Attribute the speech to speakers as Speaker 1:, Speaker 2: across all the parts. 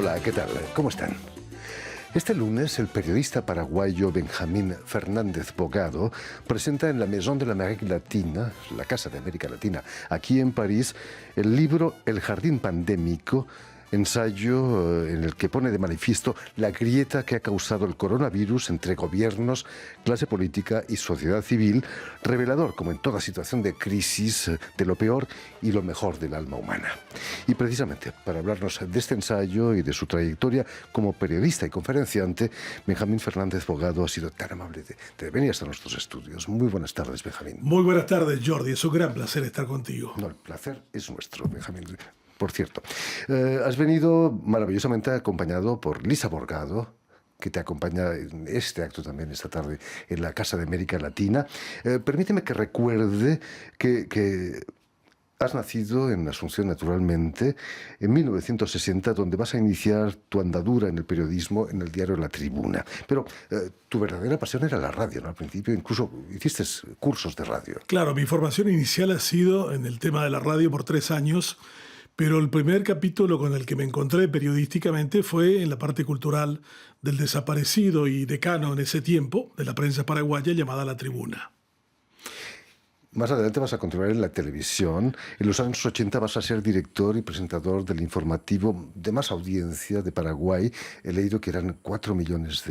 Speaker 1: Hola, ¿qué tal? ¿Cómo están? Este lunes, el periodista paraguayo Benjamín Fernández Bogado presenta en la Maison de l'Amérique Latina, la Casa de América Latina, aquí en París, el libro El Jardín Pandémico, ensayo en el que pone de manifiesto la grieta que ha causado el coronavirus entre gobiernos, clase política y sociedad civil, revelador, como en toda situación de crisis, de lo peor y lo mejor del alma humana. Y precisamente para hablarnos de este ensayo y de su trayectoria como periodista y conferenciante, Benjamín Fernández Bogado ha sido tan amable de venir hasta nuestros estudios. Muy buenas tardes, Benjamín.
Speaker 2: Muy buenas tardes, Jordi. Es un gran placer estar contigo.
Speaker 1: No, el placer es nuestro, Benjamín. Por cierto, has venido maravillosamente acompañado por Lisa Borgado, que te acompaña en este acto también esta tarde en la Casa de América Latina. Permíteme que recuerde que has nacido en Asunción, naturalmente, en 1960, donde vas a iniciar tu andadura en el periodismo en el diario La Tribuna. Pero tu verdadera pasión era la radio, ¿no? Al principio incluso hiciste cursos de radio.
Speaker 2: Claro, mi formación inicial ha sido en el tema de la radio por 3 años, pero el primer capítulo con el que me encontré periodísticamente fue en la parte cultural del desaparecido y decano en ese tiempo de la prensa paraguaya llamada La Tribuna.
Speaker 1: Más adelante vas a continuar en la televisión. En los años 80 vas a ser director y presentador del informativo de más audiencia de Paraguay. He leído que eran 4 millones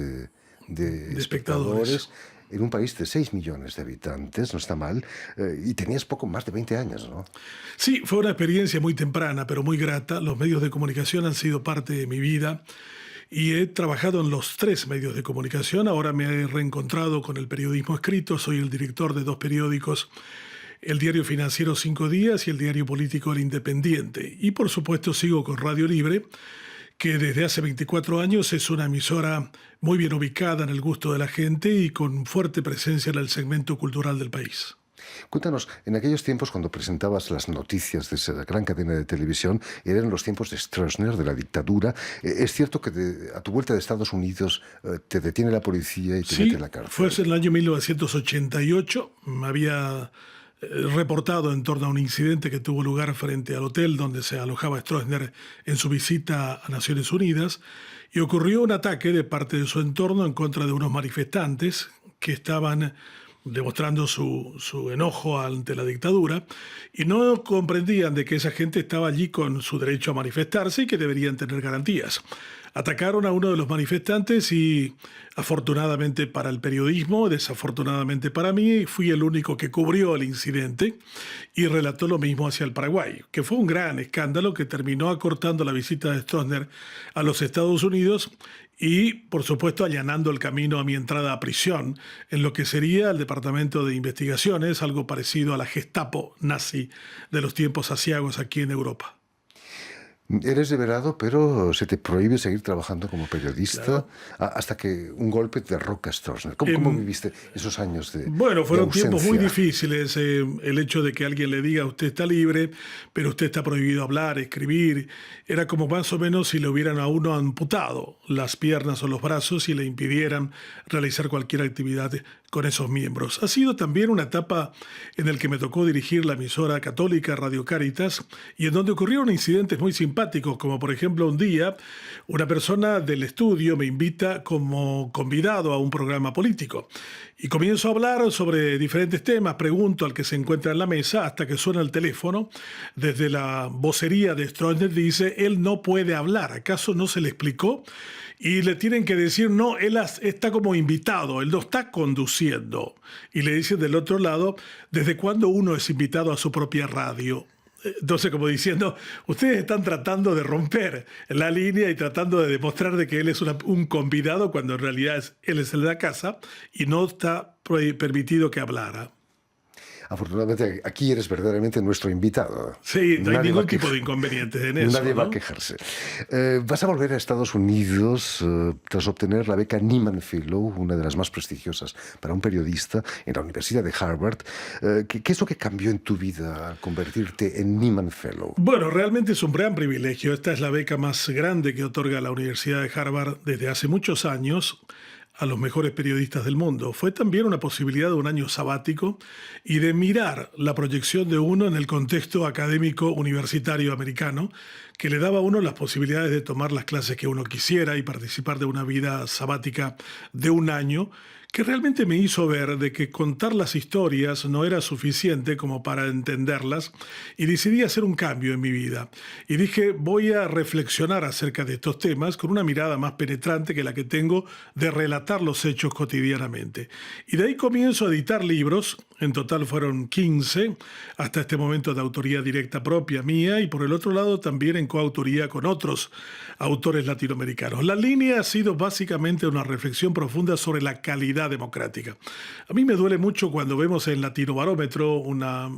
Speaker 1: de espectadores en un país de 6 millones de habitantes, no está mal, y tenías poco más de 20 años, ¿no?
Speaker 2: Sí, fue una experiencia muy temprana, pero muy grata. Los medios de comunicación han sido parte de mi vida y he trabajado en los 3 medios de comunicación. Ahora me he reencontrado con el periodismo escrito. Soy el director de 2 periódicos, el Diario Financiero 5 Días y el Diario Político El Independiente. Y por supuesto sigo con Radio Libre, que desde hace 24 años es una emisora muy bien ubicada en el gusto de la gente y con fuerte presencia en el segmento cultural del país.
Speaker 1: Cuéntanos, en aquellos tiempos cuando presentabas las noticias de esa gran cadena de televisión, eran los tiempos de Stroessner, de la dictadura. ¿Es cierto que a tu vuelta de Estados Unidos te detiene la policía y te mete en la cárcel?
Speaker 2: Fue en el año 1988. Me había reportado en torno a un incidente que tuvo lugar frente al hotel donde se alojaba Stroessner en su visita a Naciones Unidas, y ocurrió un ataque de parte de su entorno en contra de unos manifestantes que estaban demostrando su enojo ante la dictadura y no comprendían de que esa gente estaba allí con su derecho a manifestarse y que deberían tener garantías. Atacaron a uno de los manifestantes y, afortunadamente para el periodismo, desafortunadamente para mí, fui el único que cubrió el incidente y relató lo mismo hacia el Paraguay, que fue un gran escándalo que terminó acortando la visita de Stroessner a los Estados Unidos y, por supuesto, allanando el camino a mi entrada a prisión en lo que sería el Departamento de Investigaciones, algo parecido a la Gestapo nazi de los tiempos aciagos aquí en Europa.
Speaker 1: Eres liberado, pero se te prohíbe seguir trabajando como periodista, claro, hasta que un golpe te derroca a Stroessner. ¿Cómo viviste esos años de
Speaker 2: Bueno, fueron
Speaker 1: de
Speaker 2: tiempos muy difíciles. El hecho de que alguien le diga usted está libre, pero usted está prohibido hablar, escribir, era como más o menos si le hubieran a uno amputado las piernas o los brazos y le impidieran realizar cualquier actividad con esos miembros. Ha sido también una etapa en la que me tocó dirigir la emisora católica Radio Cáritas y en donde ocurrieron incidentes muy simpáticos, como por ejemplo un día una persona del estudio me invita como convidado a un programa político y comienzo a hablar sobre diferentes temas, pregunto al que se encuentra en la mesa hasta que suena el teléfono. Desde la vocería de Stroessner dice, él no puede hablar, ¿acaso no se le explicó? Y le tienen que decir, no, él está como invitado, él no está conduciendo. Y le dicen del otro lado, ¿desde cuándo uno es invitado a su propia radio? Entonces, como diciendo, ustedes están tratando de romper la línea y tratando de demostrar de que él es un convidado cuando en realidad él es el de la casa y no está permitido que hablara.
Speaker 1: Afortunadamente, aquí eres verdaderamente nuestro invitado.
Speaker 2: Sí, no hay ningún tipo de inconvenientes en eso.
Speaker 1: Nadie va a quejarse. Vas a volver a Estados Unidos tras obtener la beca Nieman Fellow, una de las más prestigiosas para un periodista en la Universidad de Harvard. ¿Qué es lo que cambió en tu vida al convertirte en Nieman Fellow?
Speaker 2: Bueno, realmente es un gran privilegio. Esta es la beca más grande que otorga la Universidad de Harvard desde hace muchos años a los mejores periodistas del mundo. Fue también una posibilidad de un año sabático y de mirar la proyección de uno en el contexto académico universitario americano, que le daba a uno las posibilidades de tomar las clases que uno quisiera y participar de una vida sabática de un año, que realmente me hizo ver de que contar las historias no era suficiente como para entenderlas, y decidí hacer un cambio en mi vida. Y dije, voy a reflexionar acerca de estos temas con una mirada más penetrante que la que tengo de relatar los hechos cotidianamente. Y de ahí comienzo a editar libros, en total fueron 15, hasta este momento de autoría directa propia mía, y por el otro lado también en coautoría con otros autores latinoamericanos. La línea ha sido básicamente una reflexión profunda sobre la calidad democrática. A mí me duele mucho cuando vemos en Latinobarómetro, una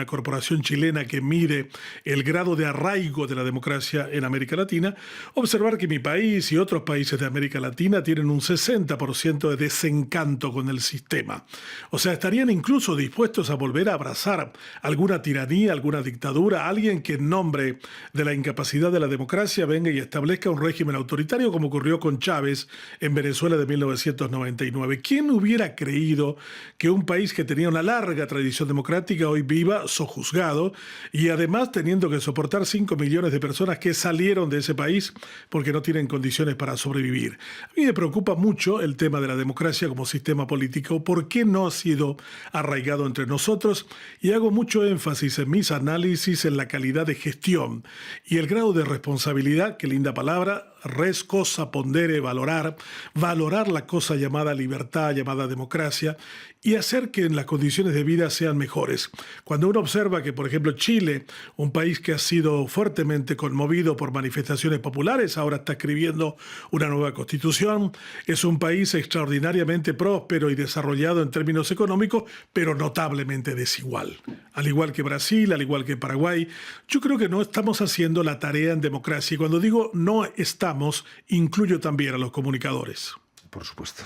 Speaker 2: corporación chilena que mide el grado de arraigo de la democracia en América Latina, observar que mi país y otros países de América Latina tienen un 60% de desencanto con el sistema. O sea, estarían incluso dispuestos a volver a abrazar alguna tiranía, alguna dictadura, alguien que en nombre de la incapacidad de la democracia venga y establezca un régimen autoritario como ocurrió con Chávez en Venezuela de 1999. ¿Quién hubiera creído que un país que tenía una larga tradición democrática hoy viva sojuzgado y además teniendo que soportar 5 millones de personas que salieron de ese país porque no tienen condiciones para sobrevivir? A mí me preocupa mucho el tema de la democracia como sistema político. ¿Por qué no ha sido arraigado entre nosotros? Y hago mucho énfasis en mis análisis en la calidad de gestión y el grado de responsabilidad, que linda palabra, res cosa pondere, valorar la cosa llamada libertad, llamada democracia, y hacer que las condiciones de vida sean mejores. Cuando uno observa que, por ejemplo, Chile, un país que ha sido fuertemente conmovido por manifestaciones populares, ahora está escribiendo una nueva constitución, es un país extraordinariamente próspero y desarrollado en términos económicos, pero notablemente desigual. Al igual que Brasil, al igual que Paraguay, yo creo que no estamos haciendo la tarea en democracia. Y cuando digo no estamos, incluyo también a los comunicadores.
Speaker 1: Por supuesto.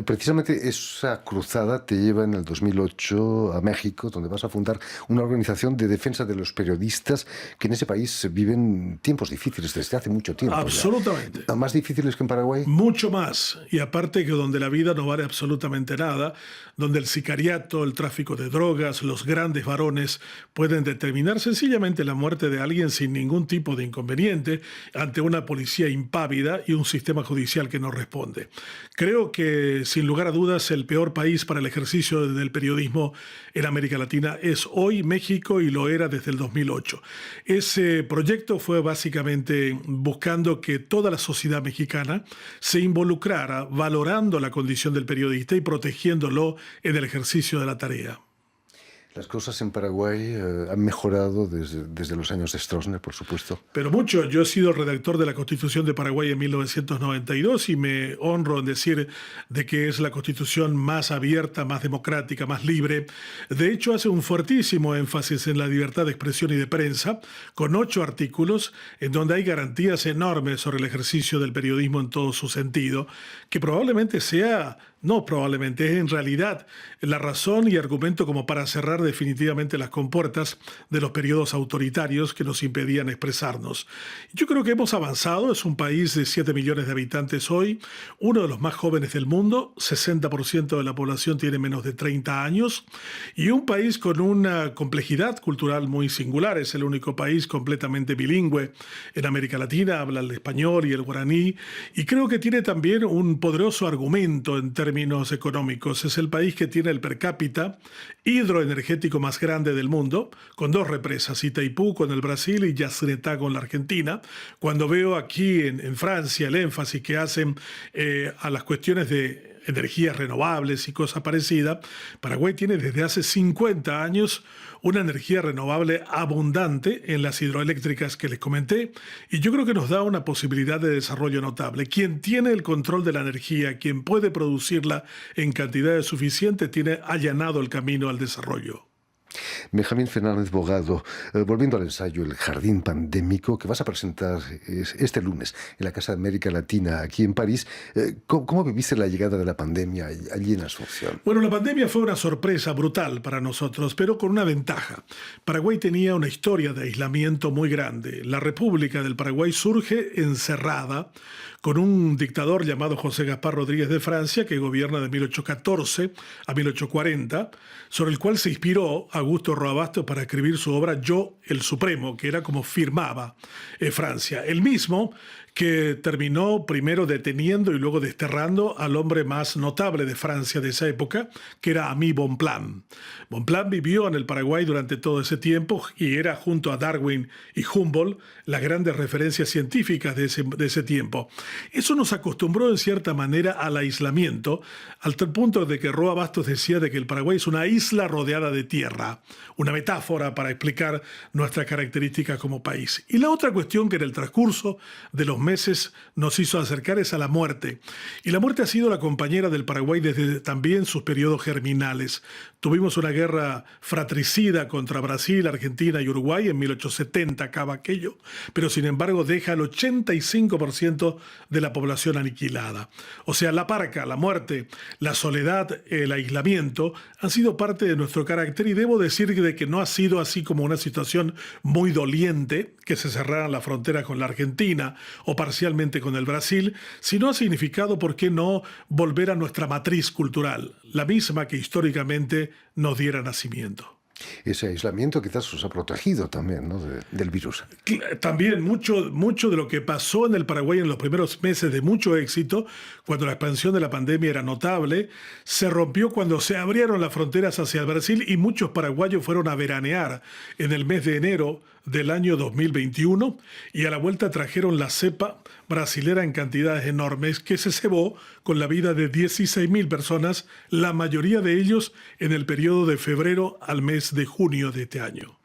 Speaker 1: Precisamente esa cruzada te lleva en el 2008 a México, donde vas a fundar una organización de defensa de los periodistas que en ese país viven tiempos difíciles desde hace mucho tiempo.
Speaker 2: Absolutamente.
Speaker 1: Ya. ¿Más difíciles que en Paraguay?
Speaker 2: Mucho más. Y aparte que donde la vida no vale absolutamente nada, donde el sicariato, el tráfico de drogas, los grandes varones pueden determinar sencillamente la muerte de alguien sin ningún tipo de inconveniente ante una policía impávida y un sistema judicial que no responde. Creo que, sin lugar a dudas, el peor país para el ejercicio del periodismo en América Latina es hoy México y lo era desde el 2008. Ese proyecto fue básicamente buscando que toda la sociedad mexicana se involucrara valorando la condición del periodista y protegiéndolo en el ejercicio de la tarea.
Speaker 1: Las cosas en Paraguay han mejorado desde los años de Stroessner, por supuesto.
Speaker 2: Pero mucho. Yo he sido redactor de la Constitución de Paraguay en 1992 y me honro en decir de que es la constitución más abierta, más democrática, más libre. De hecho, hace un fuertísimo énfasis en la libertad de expresión y de prensa, con 8 artículos en donde hay garantías enormes sobre el ejercicio del periodismo en todo su sentido, que probablemente sea... No, probablemente es en realidad la razón y argumento como para cerrar definitivamente las compuertas de los periodos autoritarios que nos impedían expresarnos. Yo creo que hemos avanzado, es un país de 7 millones de habitantes hoy, uno de los más jóvenes del mundo, 60% de la población tiene menos de 30 años, y un país con una complejidad cultural muy singular, es el único país completamente bilingüe en América Latina, habla el español y el guaraní, y creo que tiene también un poderoso argumento en términos económicos. Es el país que tiene el per cápita hidroenergético más grande del mundo, con 2 represas, Itaipú con el Brasil y Yacyretá con la Argentina. Cuando veo aquí en Francia el énfasis que hacen a las cuestiones de energías renovables y cosas parecidas, Paraguay tiene desde hace 50 años una energía renovable abundante en las hidroeléctricas que les comenté, y yo creo que nos da una posibilidad de desarrollo notable. Quien tiene el control de la energía, quien puede producirla en cantidades suficientes, tiene allanado el camino al desarrollo.
Speaker 1: Benjamín Fernández Bogado, volviendo al ensayo El Jardín Pandémico, que vas a presentar este lunes en la Casa de América Latina, aquí en París, ¿cómo viviste la llegada de la pandemia allí en Asunción?
Speaker 2: Bueno, la pandemia fue una sorpresa brutal para nosotros, pero con una ventaja. Paraguay tenía una historia de aislamiento muy grande. La República del Paraguay surge encerrada con un dictador llamado José Gaspar Rodríguez de Francia, que gobierna de 1814 a 1840, sobre el cual se inspiró Augusto Roa Bastos para escribir su obra Yo, el Supremo, que era como firmaba Francia. El mismo que terminó primero deteniendo y luego desterrando al hombre más notable de Francia de esa época, que era Aimé Bonpland. Bonpland vivió en el Paraguay durante todo ese tiempo y era, junto a Darwin y Humboldt, las grandes referencias científicas de ese tiempo. Eso nos acostumbró en cierta manera al aislamiento, al tal punto de que Roa Bastos decía de que el Paraguay es una isla rodeada de tierra, una metáfora para explicar nuestras características como país. Y la otra cuestión que en el transcurso de los meses nos hizo acercar es a la muerte. Y la muerte ha sido la compañera del Paraguay desde también sus periodos germinales. Tuvimos una guerra fratricida contra Brasil, Argentina y Uruguay en 1870, acaba aquello, pero sin embargo deja el 85% de la población aniquilada. O sea, la parca, la muerte, la soledad, el aislamiento han sido parte de nuestro carácter, y debo decir de que no ha sido así como una situación muy doliente, que se cerraran las fronteras con la Argentina o parcialmente con el Brasil, sino ha significado, ¿por qué no?, volver a nuestra matriz cultural, la misma que históricamente nos diera nacimiento.
Speaker 1: Ese aislamiento quizás os ha protegido también, ¿no?, del virus.
Speaker 2: También mucho de lo que pasó en el Paraguay en los primeros meses de mucho éxito, cuando la expansión de la pandemia era notable, se rompió cuando se abrieron las fronteras hacia el Brasil y muchos paraguayos fueron a veranear en el mes de enero del año 2021, y a la vuelta trajeron la cepa brasilera en cantidades enormes que se cebó con la vida de 16.000 personas, la mayoría de ellos en el periodo de febrero al mes de junio de este año.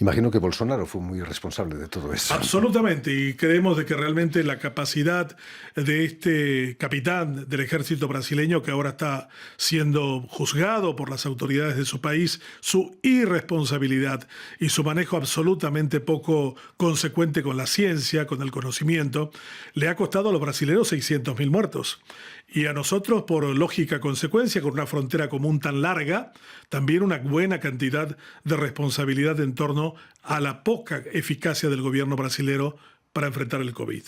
Speaker 1: Imagino que Bolsonaro fue muy responsable de todo eso.
Speaker 2: Absolutamente, y creemos de que realmente la capacidad de este capitán del ejército brasileño, que ahora está siendo juzgado por las autoridades de su país, su irresponsabilidad y su manejo absolutamente poco consecuente con la ciencia, con el conocimiento, le ha costado a los brasileños 600.000 muertos. Y a nosotros, por lógica consecuencia, con una frontera común tan larga, también una buena cantidad de responsabilidad en torno a la poca eficacia del gobierno brasilero para enfrentar el COVID.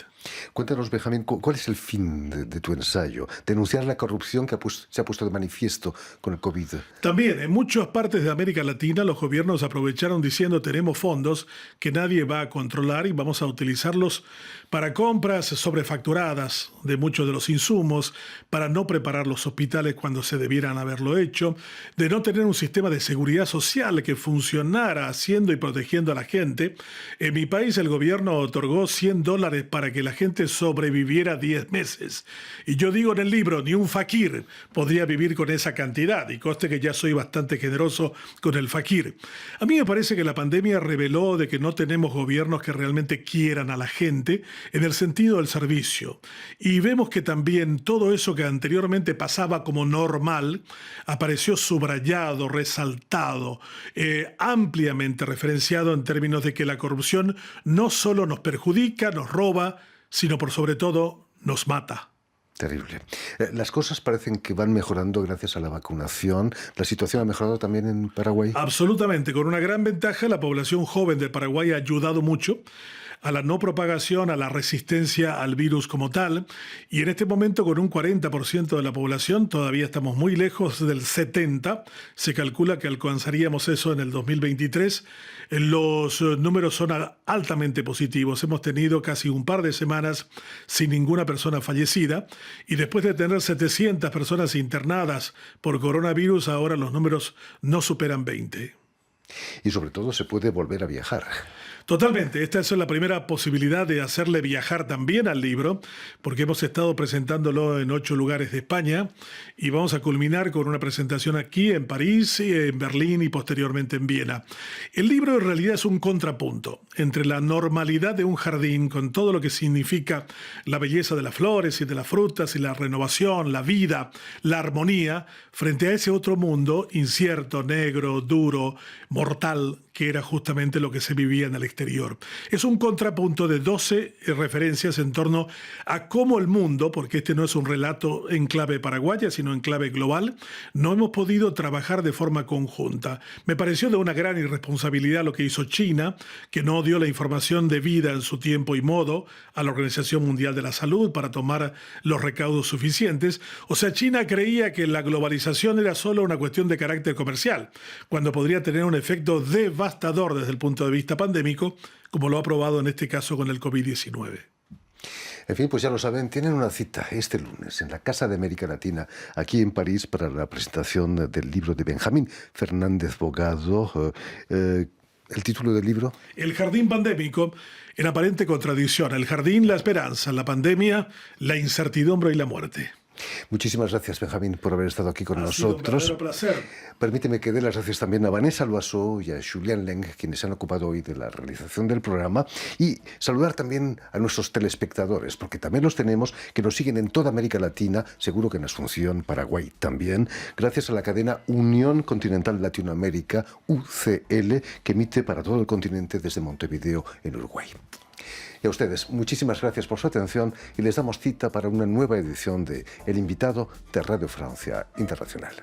Speaker 1: Cuéntanos, Benjamín, ¿cuál es el fin de tu ensayo? Denunciar la corrupción que se ha puesto de manifiesto con el COVID.
Speaker 2: También, en muchas partes de América Latina, los gobiernos aprovecharon diciendo: tenemos fondos que nadie va a controlar y vamos a utilizarlos para compras sobrefacturadas de muchos de los insumos, para no preparar los hospitales cuando se debieran haberlo hecho, de no tener un sistema de seguridad social que funcionara haciendo y protegiendo a la gente. En mi país el gobierno otorgó $100 para que la gente sobreviviera 10 meses. Y yo digo en el libro, ni un fakir podría vivir con esa cantidad, y conste que ya soy bastante generoso con el fakir. A mí me parece que la pandemia reveló de que no tenemos gobiernos que realmente quieran a la gente en el sentido del servicio. Y vemos que también todo eso que anteriormente pasaba como normal apareció subrayado, resaltado, ampliamente referenciado en términos de que la corrupción no solo nos perjudica, nos roba, sino por sobre todo nos mata.
Speaker 1: Terrible. Las cosas parecen que van mejorando gracias a la vacunación. ¿La situación ha mejorado también en Paraguay?
Speaker 2: Absolutamente. Con una gran ventaja, la población joven del Paraguay ha ayudado mucho a la no propagación, a la resistencia al virus como tal, y en este momento con un 40% de la población, todavía estamos muy lejos del 70%, se calcula que alcanzaríamos eso en el 2023, los números son altamente positivos, hemos tenido casi un par de semanas sin ninguna persona fallecida, y después de tener 700 personas internadas por coronavirus, ahora los números no superan 20.
Speaker 1: Y sobre todo se puede volver a viajar.
Speaker 2: Totalmente, esta es la primera posibilidad de hacerle viajar también al libro, porque hemos estado presentándolo en 8 lugares de España y vamos a culminar con una presentación aquí en París, en Berlín y posteriormente en Viena. El libro en realidad es un contrapunto entre la normalidad de un jardín con todo lo que significa la belleza de las flores y de las frutas y la renovación, la vida, la armonía, frente a ese otro mundo incierto, negro, duro, mortal, que era justamente lo que se vivía en el exterior. Es un contrapunto de 12 referencias en torno a cómo el mundo, porque este no es un relato en clave paraguaya, sino en clave global, no hemos podido trabajar de forma conjunta. Me pareció de una gran irresponsabilidad lo que hizo China, que no dio la información debida en su tiempo y modo a la Organización Mundial de la Salud para tomar los recaudos suficientes. O sea, China creía que la globalización era solo una cuestión de carácter comercial, cuando podría tener un efecto devastador desde el punto de vista pandémico, como lo ha probado en este caso con el COVID-19.
Speaker 1: En fin, pues ya lo saben, tienen una cita este lunes en la Casa de América Latina, aquí en París, para la presentación del libro de Benjamín Fernández Bogado. ¿El título del libro?
Speaker 2: El jardín pandémico, en aparente contradicción. El jardín, la esperanza; la pandemia, la incertidumbre y la muerte.
Speaker 1: Muchísimas gracias, Benjamín, por haber estado aquí con nosotros.
Speaker 2: Ha sido un placer.
Speaker 1: Permíteme que dé las gracias también a Vanessa Loiseau y a Julien Leng, quienes se han ocupado hoy de la realización del programa, y saludar también a nuestros telespectadores, porque también los tenemos, que nos siguen en toda América Latina, seguro que en Asunción, Paraguay también, gracias a la cadena Unión Continental Latinoamérica, UCL, que emite para todo el continente desde Montevideo, en Uruguay. Y a ustedes, muchísimas gracias por su atención y les damos cita para una nueva edición de El Invitado de Radio Francia Internacional.